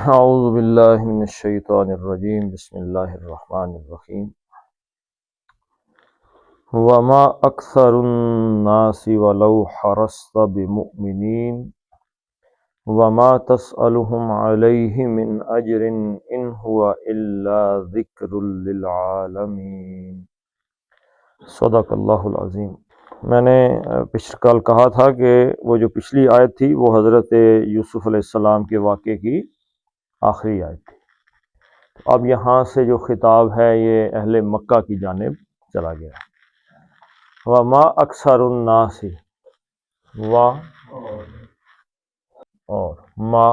اعوذ باللہ من الشیطان الرجیم بسم اللہ الرحمن الرحیم وما اکثر الناس ولو حرصت بمؤمنین وما تسألهم علیہ من اجر ان هو الا ذکر للعالمین۔ صدق اللہ العظیم۔ میں نے کل کہا تھا کہ وہ جو پچھلی آیت تھی وہ حضرت یوسف علیہ السلام کے واقعے کی آخری آیت تھی۔ اب یہاں سے جو خطاب ہے یہ اہل مکہ کی جانب چلا گیا۔ وما اکثر الناس، و اور ما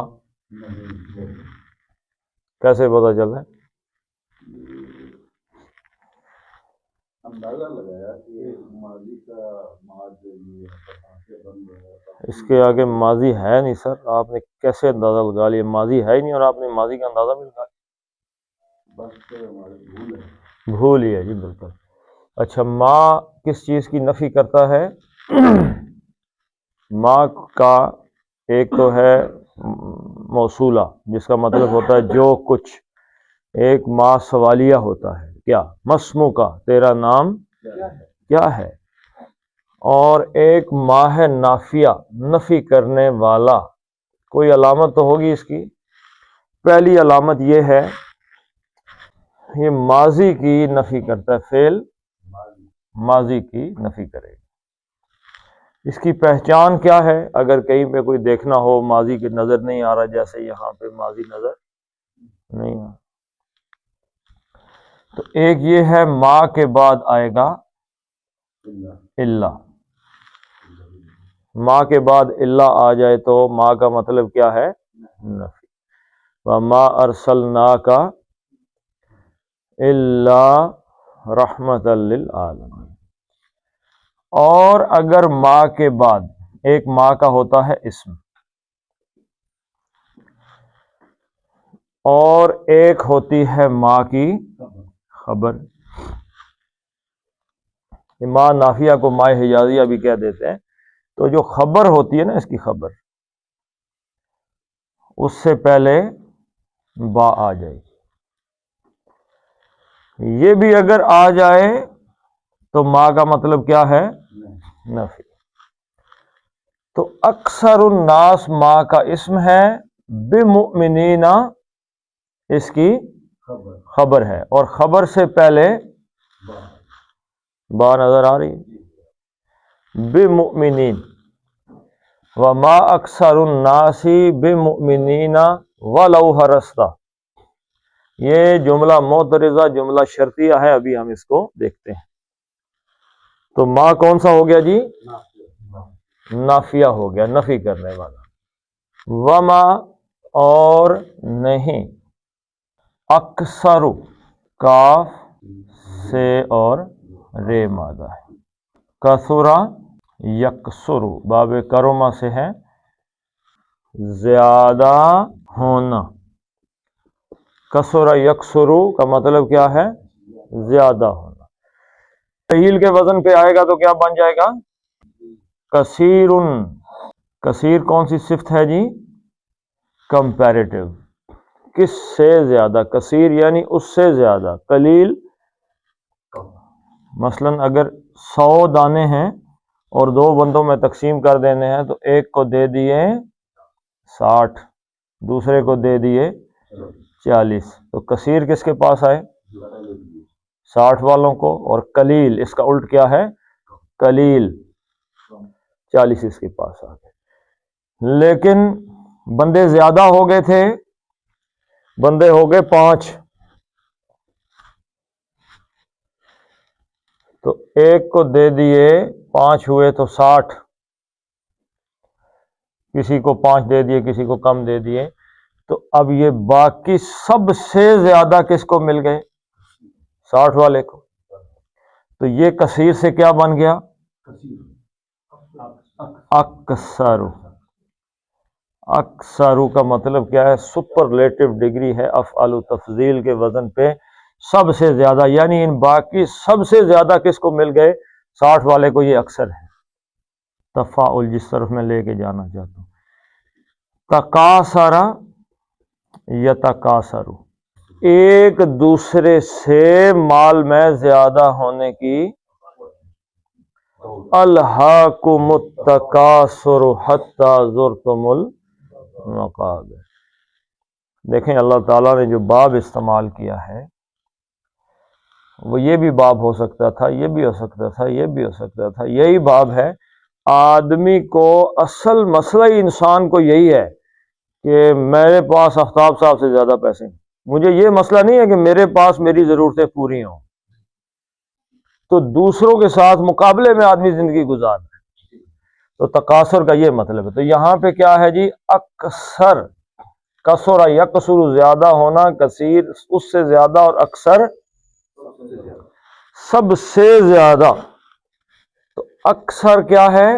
کیسے پتہ چلا؟ اندازہ لگایا کہ ماضی کا اس کے آگے ماضی ہے نہیں سر، آپ نے کیسے اندازہ لگا لیا؟ ماضی ہے ہی نہیں اور آپ نے ماضی کا اندازہ بھی لگا لیا؟ بس بھول ہی ہے جی، بالکل۔ اچھا، ما کس چیز کی نفی کرتا ہے؟ ما کا ایک تو ہے موصولہ جس کا مطلب ہوتا ہے جو کچھ، ایک ما سوالیہ ہوتا ہے، کیا مسمو کا، تیرا نام کیا ہے، اور ایک ما ہے نافیہ، نفی کرنے والا۔ کوئی علامت تو ہوگی اس کی۔ پہلی علامت یہ ہے، یہ ماضی کی نفی کرتا ہے، فعل ماضی کی نفی کرے گا۔ اس کی پہچان کیا ہے؟ اگر کہیں پہ کوئی دیکھنا ہو ماضی کے نظر نہیں آ رہا، جیسے یہاں پہ ماضی نظر نہیں آ رہا، تو ایک یہ ہے ما کے بعد آئے گا الا۔ ما کے بعد الا آ جائے تو ما کا مطلب کیا ہے؟ نفی۔ وما ارسلناک الا رحمۃ للعالمین۔ اور اگر ما کے بعد ایک ما کا ہوتا ہے اسم، اور ایک ہوتی ہے ما کی خبر۔ ما نافیہ کو ما حجازیہ بھی کہہ دیتے ہیں۔ تو جو خبر ہوتی ہے نا، اس کی خبر، اس سے پہلے با آ جائے گی۔ یہ بھی اگر آ جائے تو ما کا مطلب کیا ہے؟ نفی۔ تو اکثر الناس ما کا اسم ہے، بمؤمنین اس کی خبر ہے، اور خبر سے پہلے با نظر آ رہی ہے، بمؤمنین۔ وما اکثر الناس بمؤمنین ولو حرصت۔ یہ جملہ معترضہ، جملہ شرطیہ ہے، ابھی ہم اس کو دیکھتے ہیں۔ تو ما کون سا ہو گیا جی؟ نافیہ ہو گیا، نفی کرنے والا۔ وما اور نہیں، اکثر کاف سے اور رے مادہ ہے، کثرا یکسر، باب کرما سے ہے زیادہ ہونا۔ کثرا یکسرو کا مطلب کیا ہے؟ زیادہ ہونا۔ فعیل کے وزن پہ آئے گا تو کیا بن جائے گا؟ کثیر۔ کثیر کون سی صفت ہے جی؟ کمپیریٹیو، کس سے زیادہ؟ کثیر یعنی اس سے زیادہ۔ قلیل، مثلا اگر 100 دانے ہیں اور 2 بندوں میں تقسیم کر دینے ہیں تو ایک کو دے دیے 60، دوسرے کو دے دیے 40، تو کثیر کس کے پاس آئے؟ 60 والوں کو، اور قلیل اس کا الٹ کیا ہے؟ قلیل، 40 اس کے پاس آ گئے۔ لیکن بندے زیادہ ہو گئے تھے، بندے ہو گئے 5، تو ایک کو دے دیے 5 ہوئے تو 60، کسی کو 5 دے دیے، کسی کو کم دے دیے، تو اب یہ باقی سب سے زیادہ کس کو مل گئے؟ 60 والے کو۔ تو یہ کثیر سے کیا بن گیا؟ اکثر۔ اکثر کا مطلب کیا ہے؟ سپرلیٹو ڈگری ہے، افعال تفضیل کے وزن پہ سب سے زیادہ، یعنی ان باقی سب سے زیادہ کس کو مل گئے؟ 60 والے کو۔ یہ اکثر ہے، تفاعل جس طرف میں لے کے جانا چاہتا ہوں۔ تکاثر یتکاثر، ایک دوسرے سے مال میں زیادہ ہونے کی، الہاکم التکاثر حتی زرتم المقابر۔ دیکھیں اللہ تعالیٰ نے جو باب استعمال کیا ہے وہ یہ بھی باب ہو سکتا تھا، یہ بھی ہو سکتا تھا، یہ بھی ہو سکتا تھا، یہی باب ہے۔ آدمی کو اصل مسئلہ ہی انسان کو یہی ہے کہ میرے پاس آفتاب صاحب سے زیادہ پیسے ہیں، مجھے یہ مسئلہ نہیں ہے کہ میرے پاس میری ضرورتیں پوری ہوں، تو دوسروں کے ساتھ مقابلے میں آدمی زندگی گزارتا ہے، تو تکاثر کا یہ مطلب ہے۔ تو یہاں پہ کیا ہے جی؟ اکثر، کثر یکثر زیادہ ہونا، کثیر اس سے زیادہ، اور اکثر سب سے زیادہ۔ تو اکثر کیا ہے؟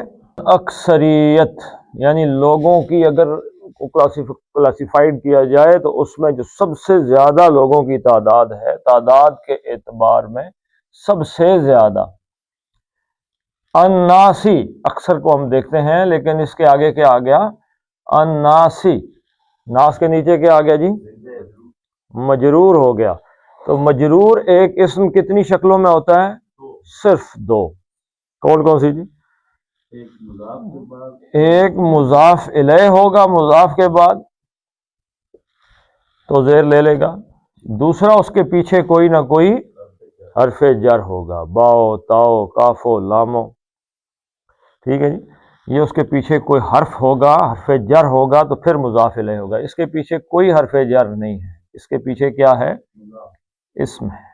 اکثریت، یعنی لوگوں کی اگر کلاسیفائڈ کیا جائے تو اس میں جو سب سے زیادہ لوگوں کی تعداد ہے، تعداد کے اعتبار میں سب سے زیادہ۔ الناسی، اکثر کو ہم دیکھتے ہیں لیکن اس کے آگے کیا آ گیا؟ الناسی، ناس کے نیچے کیا آ گیا جی؟ مجرور ہو گیا۔ تو مجرور ایک اسم کتنی شکلوں میں ہوتا ہے؟ صرف دو۔ کون کون سی جی؟ ایک مضاف الیہ ہوگا، مضاف کے بعد تو زیر لے لے گا، دوسرا اس کے پیچھے کوئی نہ کوئی حرف جر ہوگا، باؤ، تاؤ، کافو، لامو، ٹھیک ہے جی۔ یہ اس کے پیچھے کوئی حرف ہوگا، حرف جر ہوگا تو پھر مضاف الیہ ہوگا۔ اس کے پیچھے کوئی حرف جر نہیں ہے، اس کے پیچھے کیا ہے؟ اسم ہے،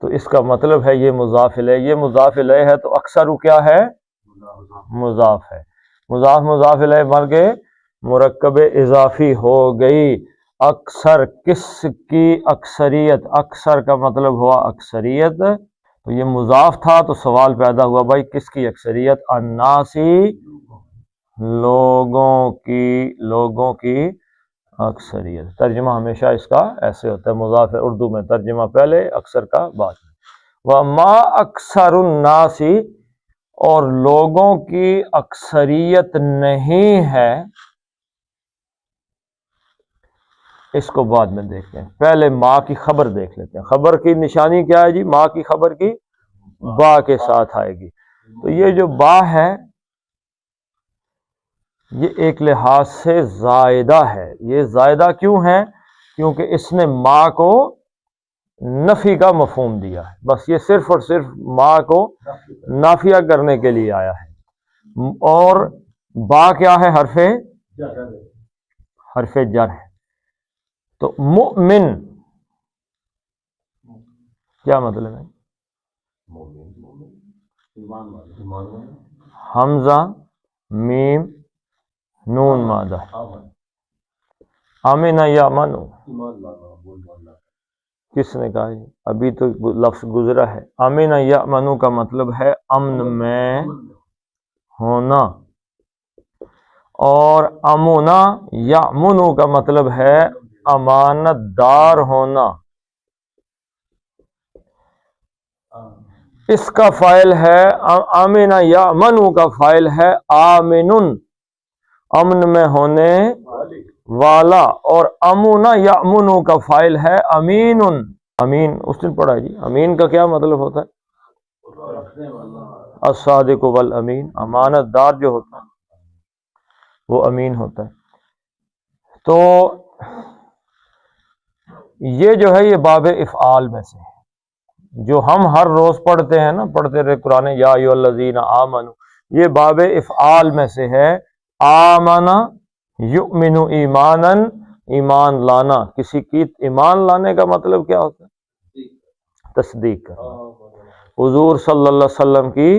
تو اس کا مطلب ہے یہ مضاف الیہ، یہ مضاف الیہ ہے تو اکثر کیا ہے؟ مضاف ہے۔ مضاف مضاف الیہ بن کے مرکب اضافی ہو گئی۔ اکثر کس کی؟ اکثریت، اکثر کا مطلب ہوا اکثریت، تو یہ مضاف تھا تو سوال پیدا ہوا بھائی کس کی اکثریت؟ الناسی، لوگوں کی اکثریت۔ ترجمہ ہمیشہ اس کا ایسے ہوتا ہے، مضاف اردو میں ترجمہ پہلے، اکثر کا بعد میں۔ وَمَا أَكْثَرُ النَّاسِ، اور لوگوں کی اکثریت نہیں ہے، اس کو بعد میں دیکھتے ہیں، پہلے ماں کی خبر دیکھ لیتے ہیں۔ خبر کی نشانی کیا ہے جی؟ ماں کی خبر کی با کے ساتھ آئے گی، تو یہ جو با ہے یہ ایک لحاظ سے زائدہ ہے۔ یہ زائدہ کیوں ہے؟ کیونکہ اس نے ماں کو نفی کا مفہوم دیا ہے، بس یہ صرف اور صرف ماں کو نافیہ کرنے کے لیے آیا ہے۔ اور با کیا ہے؟ حرف جر ہے۔ تو مؤمن کیا مطلب ہے؟ حمزہ، میم، نون مادہ، آمین یا منو، کس نے کہا ہے؟ ابھی تو لفظ گزرا ہے۔ آمین یا منو کا مطلب ہے امن میں ہونا، اور امونا یا منو کا مطلب ہے امانت دار ہونا۔ اس کا فاعل ہے آمین یا منو کا فاعل ہے آمنن، امن میں ہونے والا، اور امونا یامنو کا فاعل ہے امین۔ امین اس نے پڑھا جی، امین کا کیا مطلب ہوتا ہے؟ الصادق والامین، امانت دار جو ہوتا ہے وہ امین ہوتا ہے۔ تو یہ جو ہے یہ باب افعال میں سے ہے، جو ہم ہر روز پڑھتے ہیں نا، پڑھتے رہے قرآن، یا ایھا الذین آمنو، یہ باب افعال میں سے ہے۔ آمنا یؤمن ایمانن، ایمان لانا، کسی کی ایمان لانے کا مطلب کیا ہوتا ہے؟ تصدیق کرنا، حضور صلی اللہ علیہ وسلم کی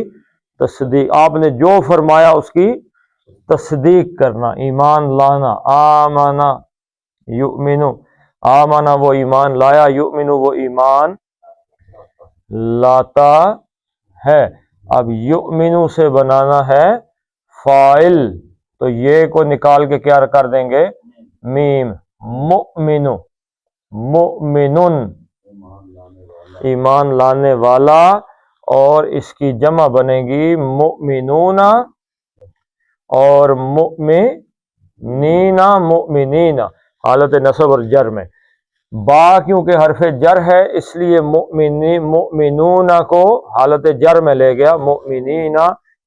تصدیق، آپ نے جو فرمایا اس کی تصدیق کرنا، ایمان لانا۔ آمنا یؤمن، آمنا وہ ایمان لایا، یؤمن وہ ایمان لاتا ہے۔ اب یؤمن سے بنانا ہے فاعل، تو یہ کو نکال کے کیا کر دیں گے؟ میم، مؤمن، مؤمنن ایمان لانے والا، اور اس کی جمع بنے گی مؤمنون، اور مؤمنین، مؤمنین، حالت نصب اور جر میں، با کیونکہ حرف جر ہے اس لیے مؤمنون کو حالت جر میں لے گیا، مؤمنین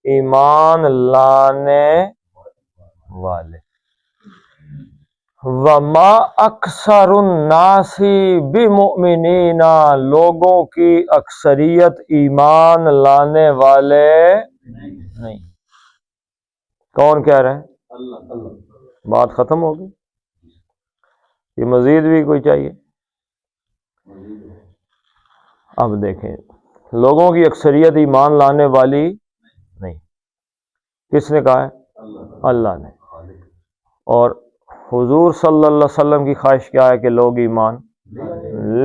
ایمان لانے والے۔ وما اکثر الناس بمؤمنین، لوگوں کی اکثریت ایمان لانے والے نہیں۔ کون کہہ رہے ہیں؟ اللہ بات ختم ہوگی، یہ مزید بھی کوئی چاہیے؟ اب دیکھیں، لوگوں کی اکثریت ایمان لانے والی نہیں، کس نے کہا ہے؟ اللہ نے۔ اور حضور صلی اللہ علیہ وسلم کی خواہش کیا ہے کہ لوگ ایمان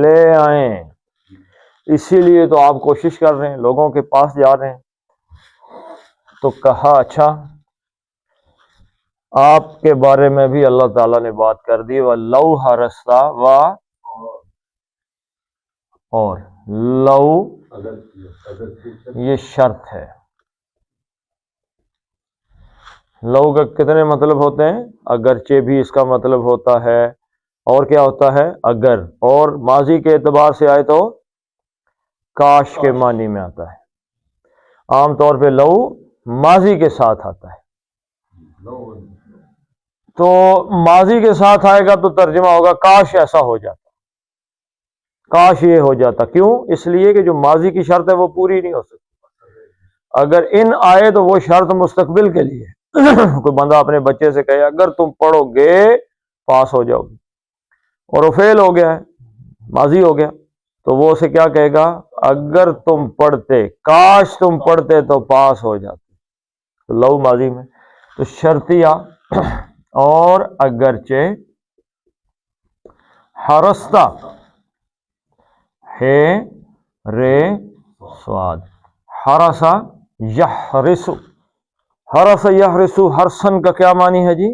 لے آئیں، اسی لیے تو آپ کوشش کر رہے ہیں، لوگوں کے پاس جا رہے ہیں۔ تو کہا اچھا آپ کے بارے میں بھی اللہ تعالیٰ نے بات کر دی، وَلَوْ حَرَصْتَ اور لو یہ شرط ہے۔ لو کا کتنے مطلب ہوتے ہیں؟ اگرچہ بھی اس کا مطلب ہوتا ہے، اور کیا ہوتا ہے؟ اگر، اور ماضی کے اعتبار سے آئے تو کاش کے معنی میں آتا ہے۔ عام طور پہ لو ماضی کے ساتھ آتا ہے، تو ماضی کے ساتھ آئے گا تو ترجمہ ہوگا کاش ایسا ہو جاتا، کاش یہ ہو جاتا۔ کیوں؟ اس لیے کہ جو ماضی کی شرط ہے وہ پوری نہیں ہو سکتی۔ اگر ان آئے تو وہ شرط مستقبل کے لیے کوئی بندہ اپنے بچے سے کہے اگر تم پڑھو گے پاس ہو جاؤ گے، اور وہ فیل ہو گیا ہے، ماضی ہو گیا، تو وہ اسے کیا کہے گا؟ اگر تم پڑھتے، کاش تم پڑھتے تو پاس ہو جاتے۔ تو لو ماضی میں، تو شرطیہ اور اگرچہ، حرستہ ہے رے سواد، حرسا یحرسو، حرس یحرسو، ہرسن کا کیا معنی ہے جی؟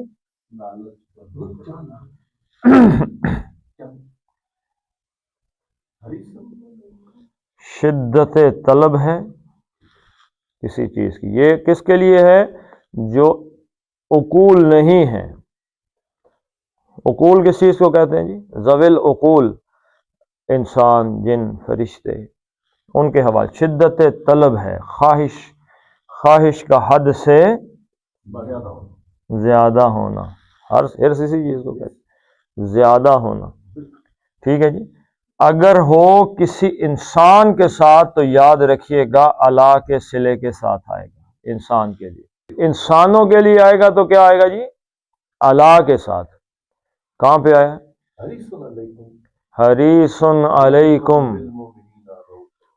شدت طلب ہے کسی چیز کی۔ یہ کس کے لیے ہے؟ جو عقول نہیں ہے۔ عقول کس چیز کو کہتے ہیں جی؟ ذوی العقول، انسان، جن، فرشتے، ان کے حوالے۔ شدت طلب ہے، خواہش کا حد سے زیادہ ہونا، ہرس اسی چیز کو کہتے ہیں، زیادہ ہونا۔ ٹھیک ہے جی۔ اگر ہو کسی انسان کے ساتھ تو یاد رکھیے گا اللہ کے صلے کے ساتھ آئے گا، انسان کے لیے۔ انسانوں کے لیے آئے گا تو کیا آئے گا جی؟ اللہ کے ساتھ۔ کہاں پہ آیا؟ حریص علیکم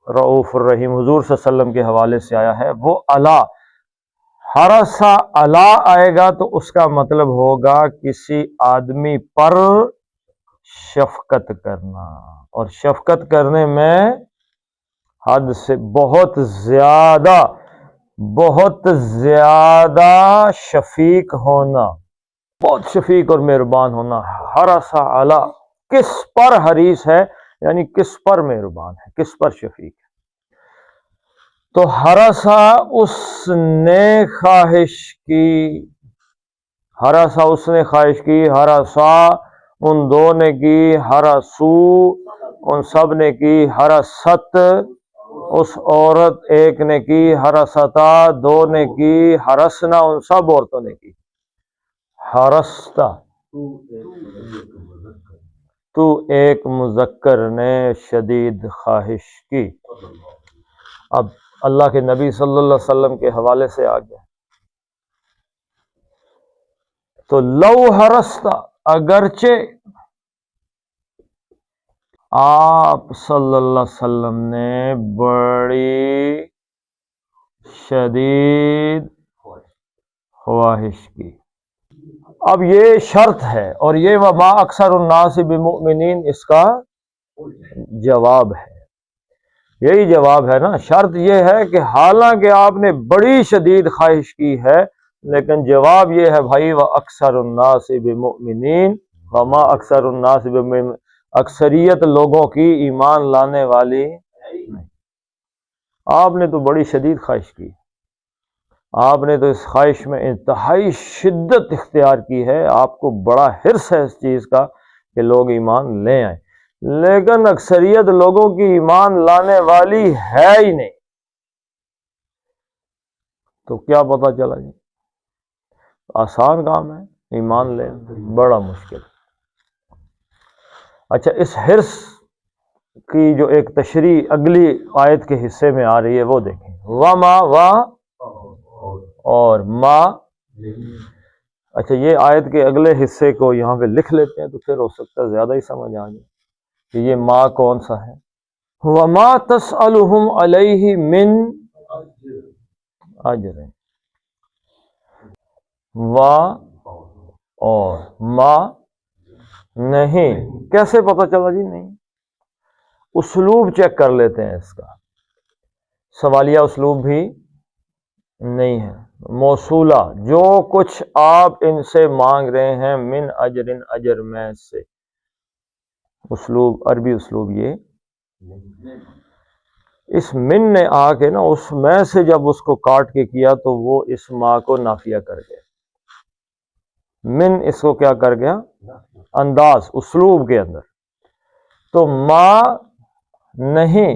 رؤوف الرحیم، حضور صلی اللہ علیہ وسلم کے حوالے سے آیا ہے۔ وہ اللہ، حرسا اللہ آئے گا تو اس کا مطلب ہوگا کسی آدمی پر شفقت کرنا، اور شفقت کرنے میں حد سے بہت زیادہ شفیق ہونا، بہت شفیق اور مہربان ہونا۔ حرسا اللہ، کس پر حریص ہے؟ یعنی کس پر مہربان ہے، کس پر شفیق ہے۔ تو حرسا اس نے خواہش کی، حرسا اس نے خواہش کی، حرسا ان دو نے کی، حرسو ان سب نے کی، حرست اس عورت ایک نے کی، حرستا دو نے کی، حرسنا ان سب عورتوں نے کی۔ حرستا تو ایک مذکر نے شدید خواہش کی۔ اب اللہ کے نبی صلی اللہ علیہ وسلم کے حوالے سے آ گیا، تو لو حرستا، اگرچہ آپ صلی اللہ علیہ وسلم نے بڑی شدید خواہش کی۔ اب یہ شرط ہے، اور یہ وما اکثر الناس بمؤمنین اس کا جواب ہے، یہی جواب ہے نا۔ شرط یہ ہے کہ حالانکہ آپ نے بڑی شدید خواہش کی ہے، لیکن جواب یہ ہے بھائی وَأَكْثَرُ النَّاسِ بِمُؤْمِنِينَ، وَمَا أَكْثَرُ النَّاسِ بِمُؤْمِنِينَ، اکثریت لوگوں کی ایمان لانے والی نہیں۔ آپ نے تو بڑی شدید خواہش کی، آپ نے تو اس خواہش میں انتہائی شدت اختیار کی ہے، آپ کو بڑا حرص ہے اس چیز کا کہ لوگ ایمان لے آئیں، لیکن اکثریت لوگوں کی ایمان لانے والی ہے ہی نہیں، تو کیا پتہ چلا جی؟ آسان کام ہے ایمان لے، بڑا مشکل۔ اچھا، اس حرص کی جو ایک تشریح اگلی آیت کے حصے میں آ رہی ہے وہ دیکھیں، وما وا اور ما۔ اچھا، یہ آیت کے اگلے حصے کو یہاں پہ لکھ لیتے ہیں تو پھر ہو سکتا ہے زیادہ ہی سمجھ آ جائے کہ یہ ما کون سا ہے۔ وما تسألہم علیہ من اجر، وا اور ما نہیں، کیسے پتہ چلا جی؟ نہیں، اسلوب چیک کر لیتے ہیں اس کا، سوالیہ اسلوب بھی نہیں ہے، موصولہ، جو کچھ آپ ان سے مانگ رہے ہیں، من اجر، اجر میں سے، اسلوب عربی اسلوب یہ اس من نے آ کے نا اس میں سے جب اس کو کاٹ کے کیا تو وہ اس ما کو نافیہ کر گیا، من اس کو کیا کر گیا؟ انداز، اسلوب کے اندر، تو ما نہیں،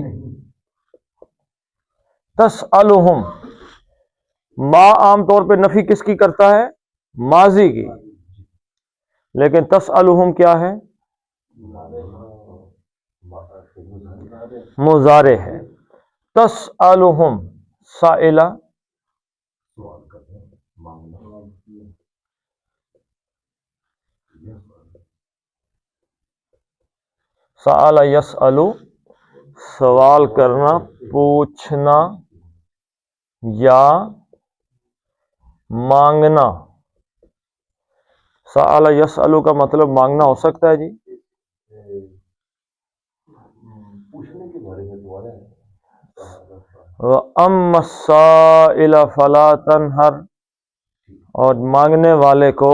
تسألہم، ما عام طور پہ نفی کس کی کرتا ہے؟ ماضی کی، لیکن تسألہم کیا ہے؟ مضارع ہے، تسألہم سائلہ، سأل یسأل، سوال کرنا، پوچھنا یا مانگنا۔ سأل یسأل کا مطلب مانگنا ہو سکتا ہے جی؟ پوچھنے کے بارے میں دوبارہ ہے۔ وَأَمَّا السَّائِلَ فَلَا تَنْهَرْ، اور مانگنے والے کو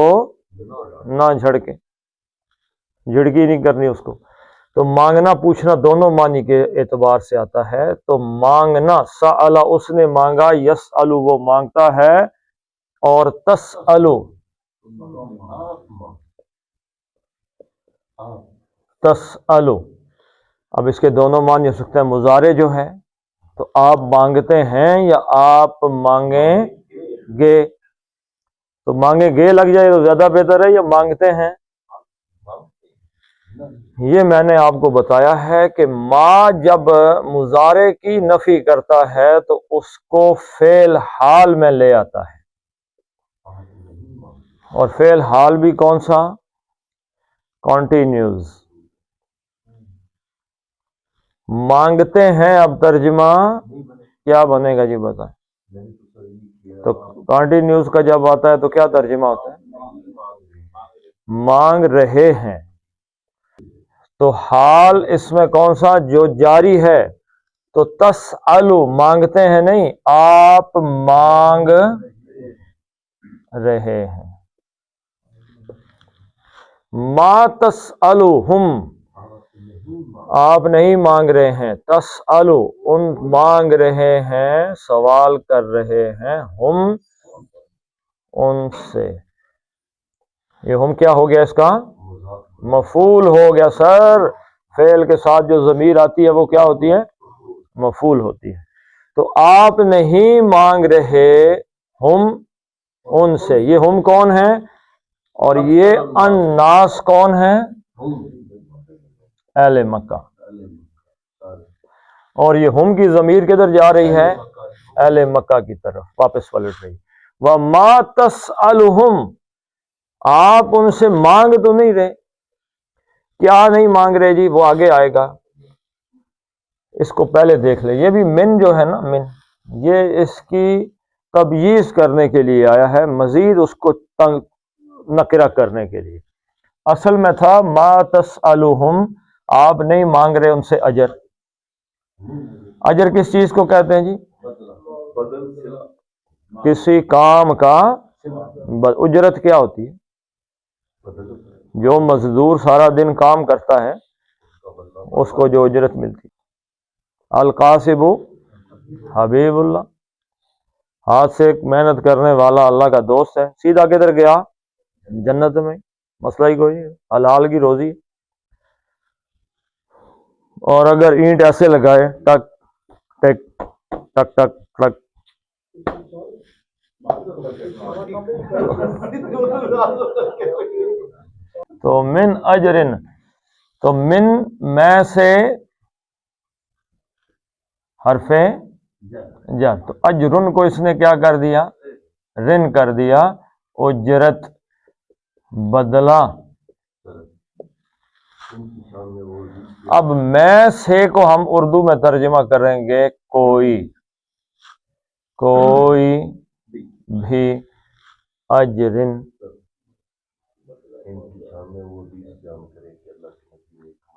نہ جھڑکے، جھڑکی نہیں کرنی اس کو۔ تو مانگنا پوچھنا دونوں معنی کے اعتبار سے آتا ہے، تو مانگنا، سأل اس نے مانگا، یسأل وہ مانگتا ہے، اور تسأل، تسأل، اب اس کے دونوں معنی ہو سکتے ہیں، مضارع جو ہے تو آپ مانگتے ہیں یا آپ مانگیں گے، تو مانگیں گے لگ جائے تو زیادہ بہتر ہے، یا مانگتے ہیں؟ یہ میں نے آپ کو بتایا ہے کہ ما جب مضارع کی نفی کرتا ہے تو اس کو فعل حال میں لے آتا ہے، اور فعل حال بھی کون سا؟ کنٹینیوس۔ مانگتے ہیں، اب ترجمہ کیا بنے گا جی بتائیں؟ تو کنٹینیوس کا جب آتا ہے تو کیا ترجمہ ہوتا ہے؟ مانگ رہے ہیں، تو حال اس میں کون سا؟ جو جاری ہے، تو تسألو مانگتے ہیں نہیں، آپ مانگ رہے ہیں۔ ما تسألوہم، آپ نہیں مانگ رہے ہیں، تسألو ان مانگ رہے ہیں، سوال کر رہے ہیں، ہم ان سے۔ یہ ہم کیا ہو گیا؟ اس کا مفعول ہو گیا سر، فعل کے ساتھ جو ضمیر آتی ہے وہ کیا ہوتی ہے؟ مفعول ہوتی ہے۔ تو آپ نہیں مانگ رہے ہم ان سے، یہ ہم کون ہیں؟ اور یہ الناس کون ہیں؟ اہل مکہ، اور یہ ہم کی ضمیر کدھر جا رہی ہے؟ اہل مکہ کی طرف واپس پلٹ رہی۔ وَمَا تَسْأَلُهُمْ، آپ ان سے مانگ تو نہیں رہے، کیا نہیں مانگ رہے جی؟ وہ آگے آئے گا، اس کو پہلے دیکھ لیں۔ یہ بھی من جو ہے نا، من، یہ اس کی تبییض کرنے کے لیے آیا ہے، مزید اس کو نکرہ کرنے کے لیے۔ اصل میں تھا ما تسألوہم، آپ نہیں مانگ رہے ان سے اجر۔ اجر کس چیز کو کہتے ہیں جی؟ کسی کام کا اجرت کیا ہوتی ہے؟ جو مزدور سارا دن کام کرتا ہے اس کو جو اجرت ملتی۔ القاسب حبیب اللہ، ہاتھ سے ایک محنت کرنے والا اللہ کا دوست ہے، سیدھا کدھر گیا؟ جنت میں، مسئلہ ہی کوئی ہے، حلال کی روزی۔ اور اگر اینٹ ایسے لگائے ٹک ٹک ٹک ٹک ٹک، تو من اجرن، تو من میں سے حرف جر، تو اجرن کو اس نے کیا کر دیا؟ رن کر دیا، اجرت بدلہ۔ اب میں سے کو ہم اردو میں ترجمہ کریں گے کوئی بھی، اجرن،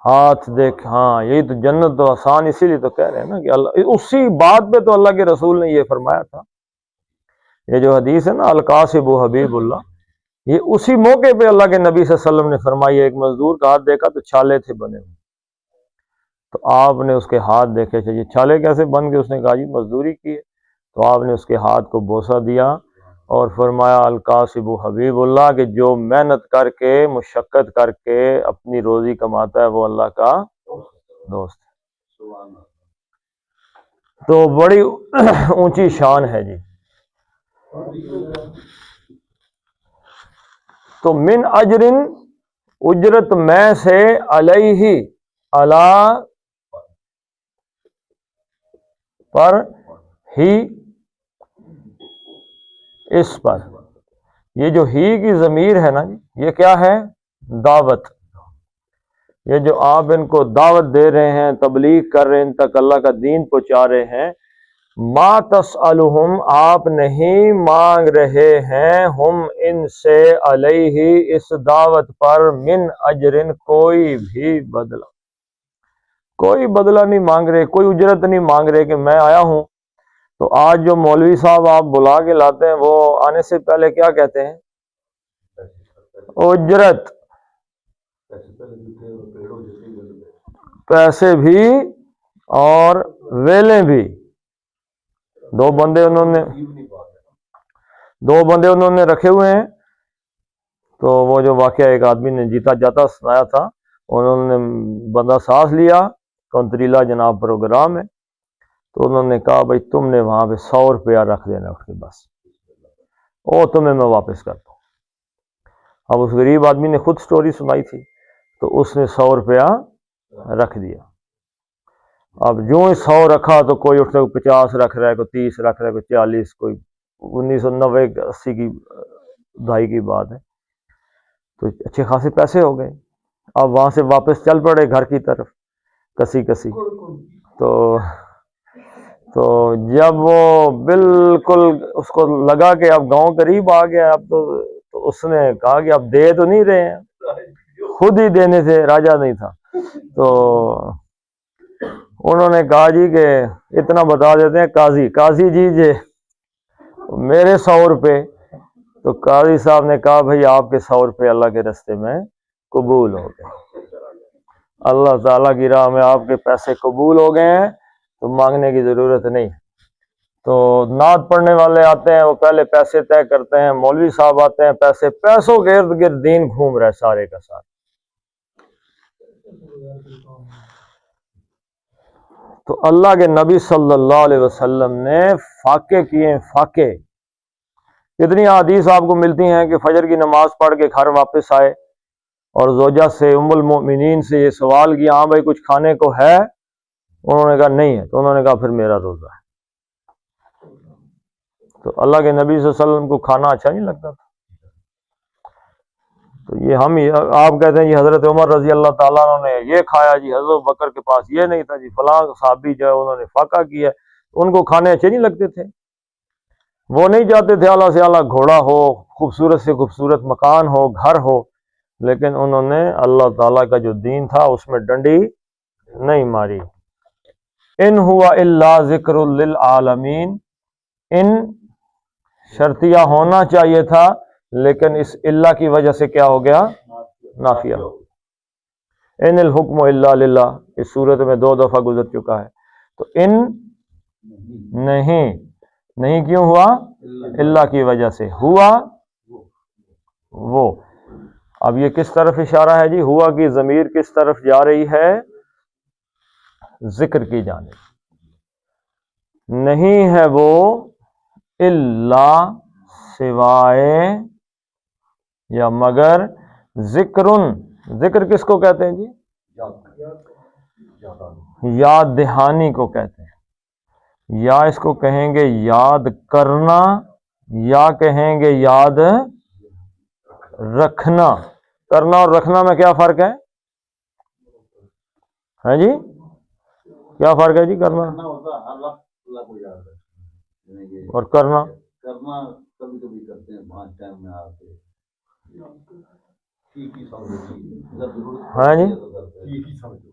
ہاتھ دیکھ، ہاں یہی تو جنت تو آسان، اسی لیے تو کہہ رہے ہیں نا کہ اللہ، اسی بات پہ تو اللہ کے رسول نے یہ فرمایا تھا۔ یہ جو حدیث ہے نا القاسب حبیب اللہ، یہ اسی موقع پہ اللہ کے نبی صلی اللہ علیہ وسلم نے فرمائی۔ ایک مزدور کا ہاتھ دیکھا تو چھالے تھے بنے ہوئے، تو آپ نے اس کے ہاتھ دیکھے، یہ چھالے کیسے بن گئے؟ اس نے کہا جی مزدوری کی ہے۔ تو آپ نے اس کے ہاتھ کو بوسہ دیا اور فرمایا القاسب حبیب اللہ، کہ جو محنت کر کے مشقت کر کے اپنی روزی کماتا ہے وہ اللہ کا دوست ہے۔ تو بڑی اونچی شان ہے جی۔ تو من اجرن، اجرت میں سے، علیہ، علی پر، ہی اس پر۔ یہ جو ہی کی ضمیر ہے نا جی، یہ کیا ہے؟ دعوت۔ یہ جو آپ ان کو دعوت دے رہے ہیں، تبلیغ کر رہے ہیں، ان تک اللہ کا دین پہنچا رہے ہیں، ما تسألہم، آپ نہیں مانگ رہے ہیں، ہم ان سے، علیہ، اس دعوت پر، من اجرن، کوئی بھی بدلہ، کوئی بدلہ نہیں مانگ رہے، کوئی اجرت نہیں مانگ رہے کہ میں آیا ہوں۔ تو آج جو مولوی صاحب آپ بلا کے لاتے ہیں وہ آنے سے پہلے کیا کہتے ہیں؟ اجرت، پیسے بھی اور ویلیں بھی۔ دو بندے انہوں نے رکھے ہوئے ہیں۔ تو وہ جو واقعہ ایک آدمی نے جیتا جاتا سنایا تھا، انہوں نے بندہ سانس لیا، کنتریلا جناب پروگرام ہے، تو انہوں نے کہا بھائی تم نے وہاں پہ 100 روپیہ رکھ دینا اٹھ کے، بس او تمہیں میں واپس کرتا ہوں۔ اب اس غریب آدمی نے خود سٹوری سنائی تھی، تو اس نے 100 روپیہ رکھ دیا۔ اب جو ہی 100 رکھا تو کوئی اٹھتا، کوئی 50 رکھ رہا ہے، کوئی 30 رکھ رہا ہے، کوئی 40، کوئی 1990-80 کی دہائی کی بات ہے، تو اچھے خاصے پیسے ہو گئے۔ اب وہاں سے واپس چل پڑے گھر کی طرف کسی تو جب وہ بالکل اس کو لگا کہ اب گاؤں قریب آ گیا، اب تو اس نے کہا کہ اب دے تو نہیں رہے ہیں، خود ہی دینے سے راجا نہیں تھا، تو انہوں نے کہا جی کہ اتنا بتا دیتے ہیں، قاضی جی میرے 100 روپے۔ تو قاضی صاحب نے کہا بھائی آپ کے 100 روپے اللہ کے رستے میں قبول ہو گئے، اللہ تعالیٰ کی راہ میں آپ کے پیسے قبول ہو گئے ہیں، تو مانگنے کی ضرورت نہیں۔ تو نعت پڑھنے والے آتے ہیں، وہ پہلے پیسے طے کرتے ہیں، مولوی صاحب آتے ہیں، پیسوں کے ارد گرد دین گھوم رہا ہے سارے کا سارا۔ تو اللہ کے نبی صلی اللہ علیہ وسلم نے فاقے کیے، فاقے۔ کتنی حدیث آپ کو ملتی ہیں کہ فجر کی نماز پڑھ کے گھر واپس آئے اور زوجہ سے، ام المؤمنین سے یہ سوال کیا، ہاں بھائی کچھ کھانے کو ہے؟ انہوں نے کہا نہیں ہے، تو انہوں نے کہا پھر میرا روزہ ہے۔ تو اللہ کے نبی صلی اللہ علیہ وسلم کو کھانا اچھا نہیں لگتا تھا۔ تو یہ آپ کہتے ہیں جی حضرت عمر رضی اللہ تعالیٰ عنہ نے یہ کھایا جی، حضرت بکر کے پاس یہ نہیں تھا جی، فلاں صحابی جو ہے انہوں نے فاقہ کیا، ان کو کھانے اچھے نہیں لگتے تھے، وہ نہیں چاہتے تھے اعلیٰ سے اعلیٰ گھوڑا ہو، خوبصورت سے خوبصورت مکان ہو، گھر ہو، لیکن انہوں نے اللہ تعالیٰ کا جو دین تھا اس میں ڈنڈی نہیں ماری۔ ان ہوا الا ذکر للعالمین، ان شرطیہ ہونا چاہیے تھا، لیکن اس اللہ کی وجہ سے کیا ہو گیا؟ نافیہ۔ ان الحکم الا للہ، اس صورت میں 2 دفعہ گزر چکا ہے۔ تو ان نہیں، نہیں کیوں ہوا؟ اللہ کی وجہ سے ہوا وہ. اب یہ کس طرف اشارہ ہے جی؟ ہوا کی ضمیر کس طرف جا رہی ہے؟ ذکر کی جانب. نہیں ہے وہ الا سوائے یا مگر ذکرن. ذکر کس کو کہتے ہیں جی؟ یاد دہانی کو کہتے ہیں. یا اس کو کہیں گے یاد کرنا یا کہیں گے یاد رکھنا. کرنا اور رکھنا میں کیا فرق ہے؟ ہاں جی کیا فرق ہے جی؟ کرنا اللہ کو یاد ہے اور کرنا کبھی کبھی کرتے ہیں 5 ٹائم میں آ کے ٹھیک ہی سمجھو. ہاں جی. ٹھیک ہی سمجھو.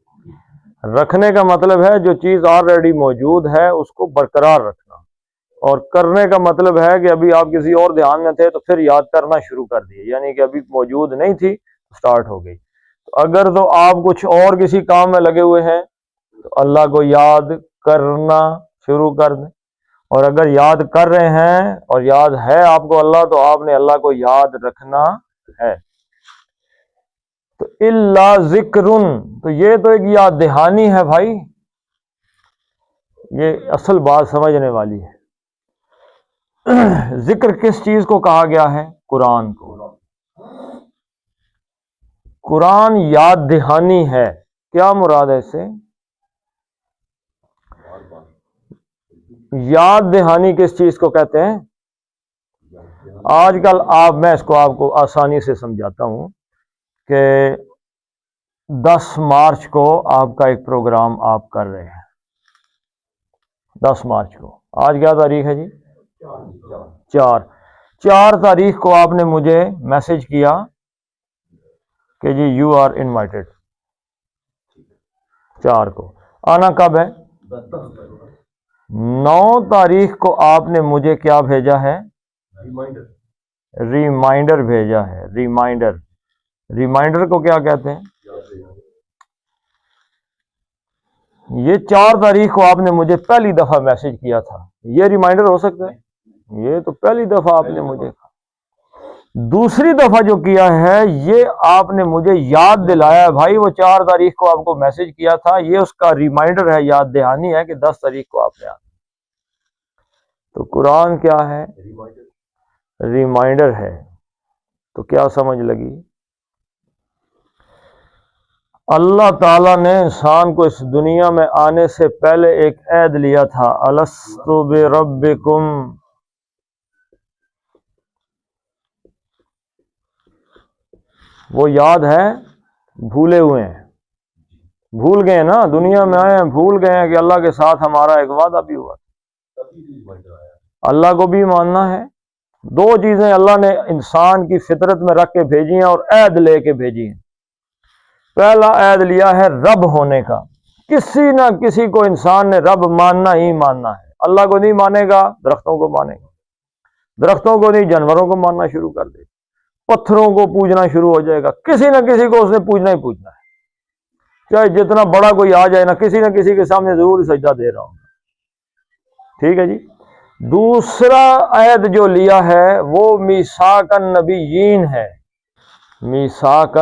رکھنے کا مطلب ہے جو چیز آلریڈی موجود ہے اس کو برقرار رکھنا, اور کرنے کا مطلب ہے کہ ابھی آپ کسی اور دھیان میں تھے تو پھر یاد کرنا شروع کر دیے, یعنی کہ ابھی موجود نہیں تھی سٹارٹ ہو گئی. تو اگر تو آپ کچھ اور کسی کام میں لگے ہوئے ہیں تو اللہ کو یاد کرنا شروع کر دیں, اور اگر یاد کر رہے ہیں اور یاد ہے آپ کو اللہ, تو آپ نے اللہ کو یاد رکھنا ہے. تو الا ذکرن, تو یہ تو ایک یاد دہانی ہے بھائی, یہ اصل بات سمجھنے والی ہے. ذکر کس چیز کو کہا گیا ہے؟ قرآن کو. قرآن یاد دہانی ہے. کیا مراد ہے اس سے؟ یاد دہانی کس چیز کو کہتے ہیں؟ آج کل میں اس کو آپ کو آسانی سے سمجھاتا ہوں کہ 10 مارچ کو آپ کا ایک پروگرام آپ کر رہے ہیں. 10 مارچ کو, آج کیا تاریخ ہے جی؟ 4 تاریخ کو آپ نے مجھے میسج کیا کہ جی یو آر انوائٹڈ. 4 کو آنا کب ہے؟ 9 تاریخ کو آپ نے مجھے کیا بھیجا ہے؟ ریمائنڈر بھیجا ہے. ریمائنڈر کو کیا کہتے ہیں؟ یہ 4 تاریخ کو آپ نے مجھے پہلی دفعہ میسج کیا تھا, یہ ریمائنڈر ہو سکتا ہے؟ یہ تو پہلی دفعہ آپ نے مجھے. دوسری دفعہ جو کیا ہے یہ آپ نے مجھے یاد دلایا بھائی, وہ 4 تاریخ کو آپ کو میسج کیا تھا, یہ اس کا ریمائنڈر ہے, یاد دہانی ہے کہ 10 تاریخ کو آپ نے آنا. تو قرآن کیا ہے؟ ریمائنڈر ہے. تو کیا سمجھ لگی؟ اللہ تعالیٰ نے انسان کو اس دنیا میں آنے سے پہلے ایک عہد لیا تھا, الست بربکم. وہ یاد ہے؟ بھولے ہوئے ہیں, بھول گئے نا, دنیا میں آئے ہیں بھول گئے ہیں کہ اللہ کے ساتھ ہمارا ایک وعدہ بھی ہوا. اللہ کو بھی ماننا ہے. 2 چیزیں اللہ نے انسان کی فطرت میں رکھ کے بھیجی ہیں اور عہد لے کے بھیجی ہیں. پہلا عہد لیا ہے رب ہونے کا. کسی نہ کسی کو انسان نے رب ماننا ہی ماننا ہے. اللہ کو نہیں مانے گا درختوں کو مانے گا, درختوں کو نہیں جانوروں کو ماننا شروع کر دے گا, پتھروں کو پوجنا شروع ہو جائے گا. کسی نہ کسی کو اس نے پوجنا ہی پوجنا ہے, چاہے جتنا بڑا کوئی آ جائے نا, کسی نہ کسی کے سامنے ضرور سجدہ دے رہا ہوں. ٹھیک ہے جی. دوسرا عہد جو لیا ہے وہ میثاق النبیین ہے. میثاق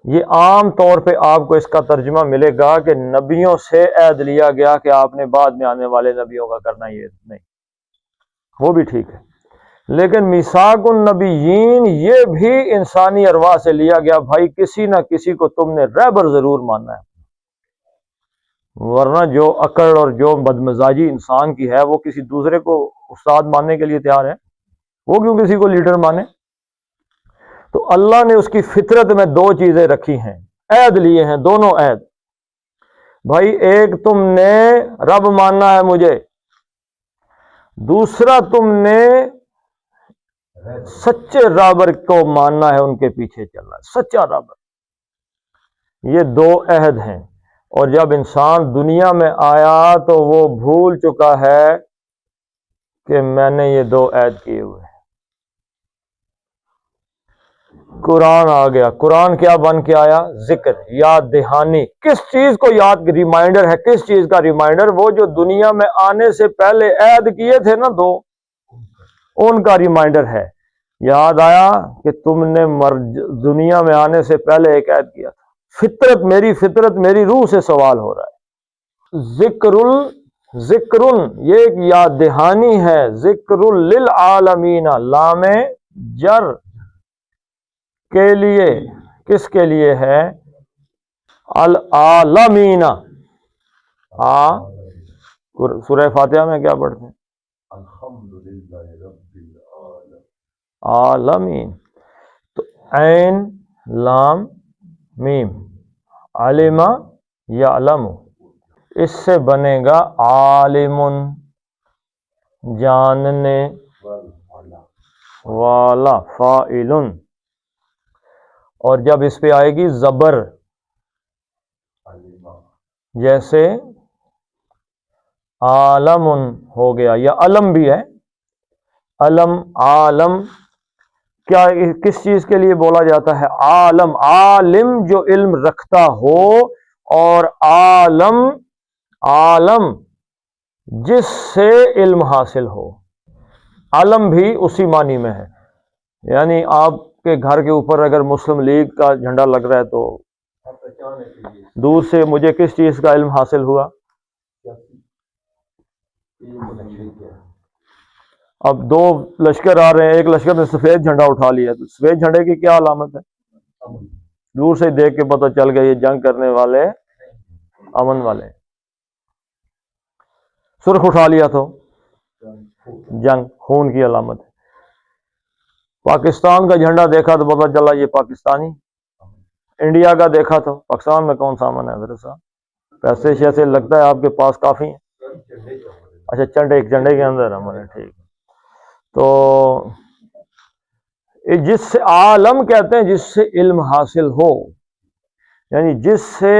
یہ عام طور پہ آپ کو اس کا ترجمہ ملے گا کہ نبیوں سے عہد لیا گیا کہ آپ نے بعد میں آنے والے نبیوں کا کرنا, یہ نہیں, وہ بھی ٹھیک ہے. لیکن میثاق النبیین یہ بھی انسانی ارواح سے لیا گیا. بھائی کسی نہ کسی کو تم نے رہبر ضرور ماننا ہے, ورنہ جو اکڑ اور جو بدمزاجی انسان کی ہے وہ کسی دوسرے کو استاد ماننے کے لیے تیار ہے, وہ کیوں کسی کو لیڈر مانے؟ تو اللہ نے اس کی فطرت میں 2 چیزیں رکھی ہیں, عہد لیے ہیں, دونوں عہد. بھائی ایک تم نے رب ماننا ہے مجھے, دوسرا تم نے سچے رابر کو ماننا ہے, ان کے پیچھے چلنا ہے, سچا رابر. یہ 2 عہد ہیں. اور جب انسان دنیا میں آیا تو وہ بھول چکا ہے کہ میں نے یہ 2 عہد کیے ہوئے ہیں. قرآن آ گیا. قرآن کیا بن کے آیا؟ ذکر، یاد دہانی. کس چیز کو یاد؟ ریمائنڈر ہے. کس چیز کا ریمائنڈر؟ وہ جو دنیا میں آنے سے پہلے عہد کیے تھے نا دو، ان کا ریمائنڈر ہے. یاد آیا کہ تم نے دنیا میں آنے سے پہلے ایک عہد کیا تھا. فطرت، میری روح سے سوال ہو رہا ہے. ذکر یہ ایک یاد دہانی ہے. ذکر للعالمین، لام جر کے لیے. کس کے لیے ہے؟ العالمین. سورہ فاتحہ میں کیا پڑھتے ہیں؟ الحمدللہ رب العالمین. عالمین. تو عین لام میم، علم یعلم، اس سے بنے گا عالم، جاننے والا، فاعل. اور جب اس پہ آئے گی زبر، جیسے عالم ہو گیا، یا علم بھی ہے. علم، عالم کیا کس چیز کے لیے بولا جاتا ہے؟ عالم. عالم جو علم رکھتا ہو، اور عالم جس سے علم حاصل ہو. علم بھی اسی معنی میں ہے. یعنی آپ کے گھر کے اوپر اگر مسلم لیگ کا جھنڈا لگ رہا ہے تو دور سے مجھے کس چیز کا علم حاصل ہوا؟ اب دو لشکر آ رہے ہیں، ایک لشکر نے سفید جھنڈا اٹھا لیا، تو سفید جھنڈے کی کیا علامت ہے؟ دور سے دیکھ کے پتہ چل گیا یہ جنگ کرنے والے امن والے. سرخ اٹھا لیا تو جنگ، خون کی علامت ہے. پاکستان کا جھنڈا دیکھا تو پتہ چلا یہ پاکستانی. انڈیا کا دیکھا تو پاکستان میں کون سا امن ہے؟ حضرت صاحب پیسے شیسے لگتا ہے آپ کے پاس کافی ہیں. اچھا، جھنڈے کے اندر امن ہے. ٹھیک. تو جس سے عالم کہتے ہیں جس سے علم حاصل ہو، یعنی جس سے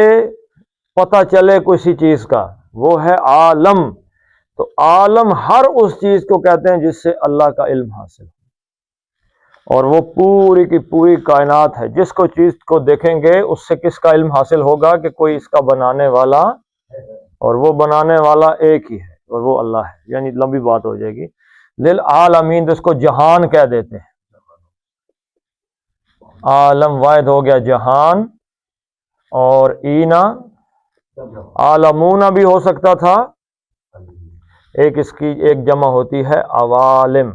پتہ چلے کسی چیز کا، وہ ہے عالم. تو عالم ہر اس چیز کو کہتے ہیں جس سے اللہ کا علم حاصل ہو، اور وہ پوری کی پوری کائنات ہے. جس کو چیز کو دیکھیں گے اس سے کس کا علم حاصل ہوگا؟ کہ کوئی اس کا بنانے والا، اور وہ بنانے والا ایک ہی ہے، اور وہ اللہ ہے. یعنی لمبی بات ہو جائے گی. للعالمین، تو اس کو جہان کہہ دیتے ہیں. عالم واحد ہو گیا جہان، اور اینا عالمون بھی ہو سکتا تھا. ایک اس کی ایک جمع ہوتی ہے عوالم،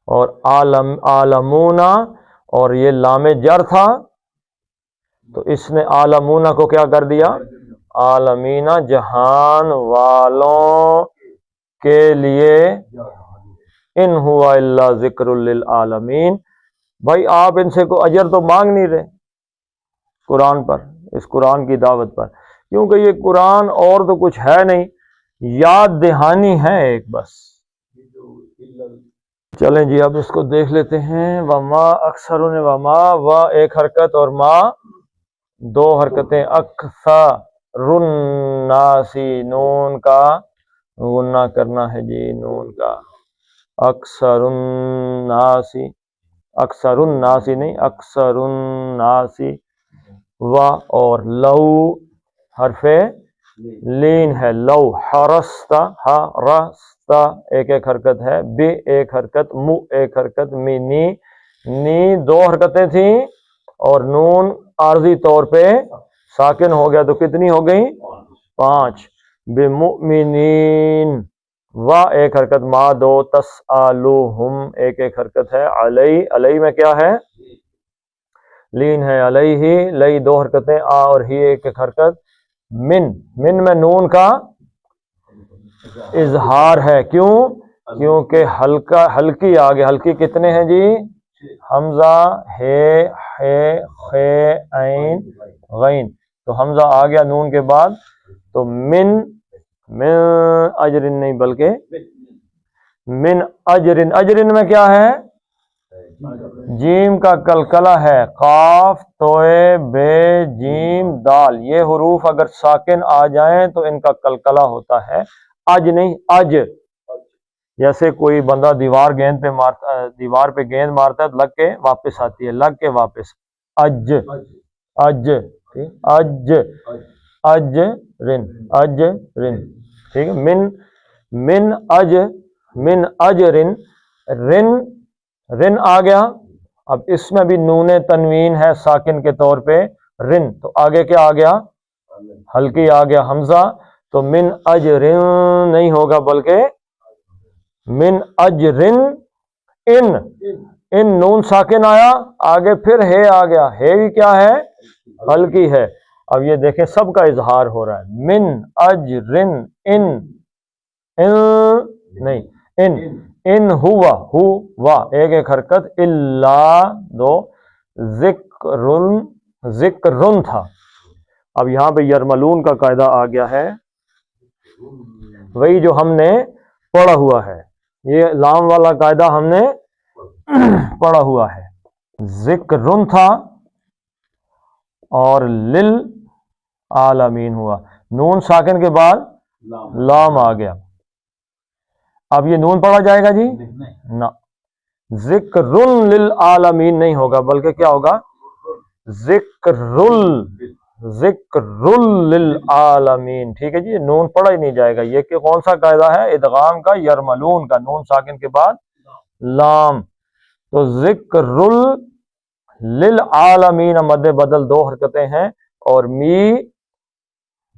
اور عالمون، اور یہ لام جر تھا تو اس نے عالمون کو کیا کر دیا؟ عالمین، جہان والوں کے لیے. ان ہوا الا ذکر للعالمین. بھائی آپ ان سے کوئی اجر تو مانگ نہیں رہے قرآن پر، اس قرآن کی دعوت پر، کیونکہ یہ قرآن اور تو کچھ ہے نہیں، یاد دہانی ہے ایک بس. چلیں جی اب اس کو دیکھ لیتے ہیں. وما اکثر، وما و ایک حرکت اور ما دو حرکتیں. اکثر الناسی، نون کا غنہ کرنا ہے جی، نون کا. اکثر الناسی، اکثر الناسی نہیں، اکثر الناسی. و اور لو حرف لین ہے. لو حرستا، حرستا ایک ایک حرکت ہے. بی ایک حرکت، مو ایک حرکت، می نی دو حرکتیں تھیں، اور نون عارضی طور پہ ساکن ہو گیا تو کتنی ہو گئی؟ 5. بمؤمنین، و ایک حرکت، ما دو، تسألوہم ایک ایک حرکت ہے. علی میں کیا ہے؟ لین ہے. علیہ، لئی دو حرکتیں، آ اور ہی ایک ایک حرکت. من میں نون کا اظہار ہے. کیوں؟ کیونکہ ہلکی آگے. ہلکی کتنے ہیں جی؟ حمزہ، ہے، عین، غین. تو حمزہ آ گیا نون کے بعد، تو من اجرن نہیں بلکہ من اجرن. اجرن میں کیا ہے؟ جیم کا کلکلہ ہے. قاف، توئے، بے، جیم، دال، یہ حروف اگر ساکن آ جائیں تو ان کا کلکلہ ہوتا ہے. اج نہیں، اج. جیسے کوئی بندہ دیوار پہ گیند مارتا ہے تو لگ کے واپس آتی ہے، لگ کے واپس. اج اج اج اج رن اج رن، ٹھیک ہے. من اج رن، رن آ گیا. اب اس میں بھی نون تنوین ہے ساکن کے طور پہ رن، تو آگے کیا آ گیا؟ ہلکی آ گیا حمزہ. تو من اجرن نہیں ہوگا بلکہ من اجرن. ان نون ساکن آیا، آگے پھر ہے آ گیا، ہے بھی کیا ہے؟ ہلکی ہے. اب یہ دیکھیں سب کا اظہار ہو رہا ہے. من اجرن، ان نہیں، ان ہوا ایک ایک حرکت، الا دو، ذکرن تھا. اب یہاں پہ یرملون کا قاعدہ آ گیا ہے، وہی جو ہم نے پڑھا ہوا ہے. یہ لام والا قاعدہ ہم نے پڑھا ہوا ہے. ذکرن تھا اور لل عالمین ہوا. نون ساکن کے بعد لام آ گیا. اب یہ نون پڑھا جائے گا جی؟ نہ، ذکرن للعالمین نہیں ہوگا بلکہ کیا ہوگا؟ ذکر للعالمین. ٹھیک ہے جی، نون پڑھا ہی نہیں جائے گا. یہ کہ کون سا قاعدہ ہے؟ ادغام کا، یرملون کا، نون ساکن کے بعد لام. تو ذکر للعالمین مد بدل 2 حرکتیں ہیں، اور می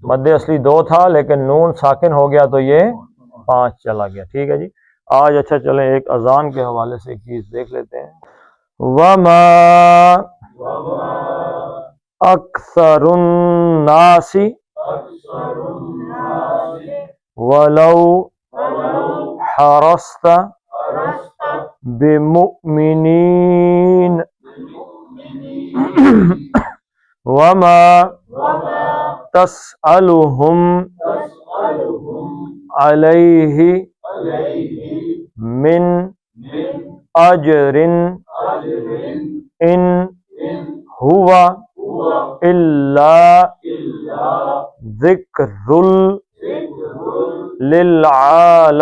مد اصلی 2 تھا لیکن نون ساکن ہو گیا تو یہ 5 چلا گیا. ٹھیک ہے جی. آج اچھا چلیں ایک اذان کے حوالے سے ایک چیز دیکھ لیتے ہیں. وما اکثر الناس ولو حرصت بمؤمنین وما تسألهم علیہ من اجر ان ہوا الا ذکر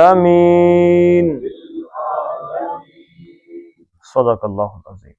للعالمین. صدق اللہ العظیم.